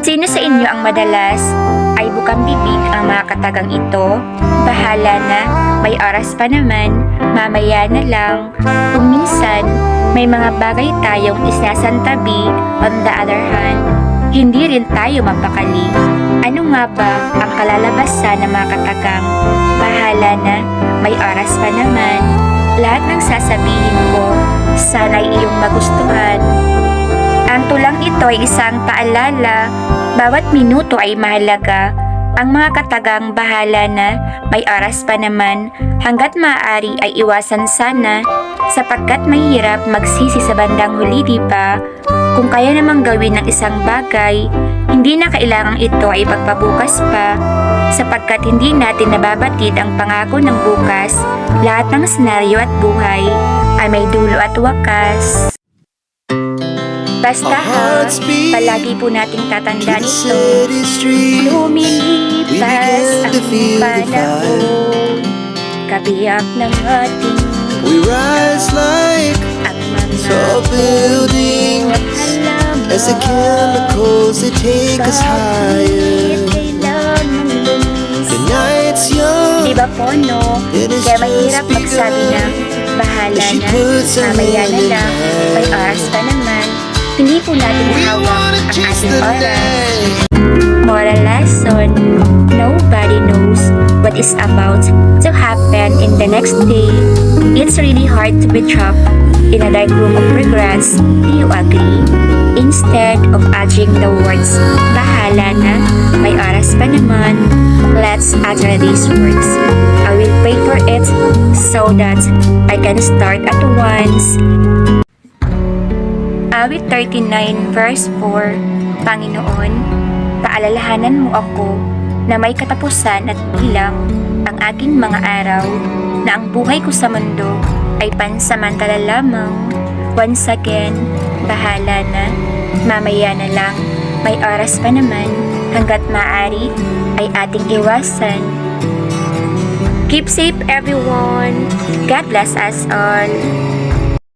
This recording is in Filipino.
Sino sa inyo ang madalas ay bukang bibig ang mga katagang ito? Bahala na, may oras pa naman, mamaya na lang. Kung minsan, may mga bagay tayong isasantabi, on the other hand, hindi rin tayo mapakali. Ano nga ba ang kalalabasan ng mga katagang? Bahala na, may oras pa naman. Lahat ng sasabihin ko, sana'y iyong magustuhan. Ang tulang ito ay isang paalala, bawat minuto ay mahalaga. Ang mga katagang bahala na, may oras pa naman, hanggat maaari ay iwasan sana, sapagkat mahirap magsisi sa bandang huli, di ba? Kung kaya namang gawin ng isang bagay, hindi na kailangang ito ay pagpabukas pa, sapagkat hindi natin nababatid ang pangako ng bukas. Lahat ng senaryo at buhay ay may dulo at wakas. Basta ha, palagi po nating tatandaan ito. Lumilipas ang panahon, kabiyak ng ating We rise like at mga tall buildings as the chemicals they take us higher. The night's young, Diba po, no? it is Kaya mahirap just magsabi na begun. bahala She na, puts her mamaya na hand in lang, may mine. oras pa naman. Hindi po natin We hawak wanna ang chase ating the oras. night. Moral lesson, nobody knows what is about to happen in the next day. It's really hard to be trapped in a dark room of regrets. Do you agree? Instead of uttering the words, bahala na, may oras pa naman, let's utter these words. I will pray for it so that I can start at once. Awit 39 verse 4, Panginoon, paalalahanan mo ako na may katapusan at bilang ang aking mga araw, na ang buhay ko sa mundo ay pansamantala lamang. Once again, bahala na, mamaya na lang, may oras pa naman, hanggat maaari ay ating iwasan. Keep safe everyone. God bless us all.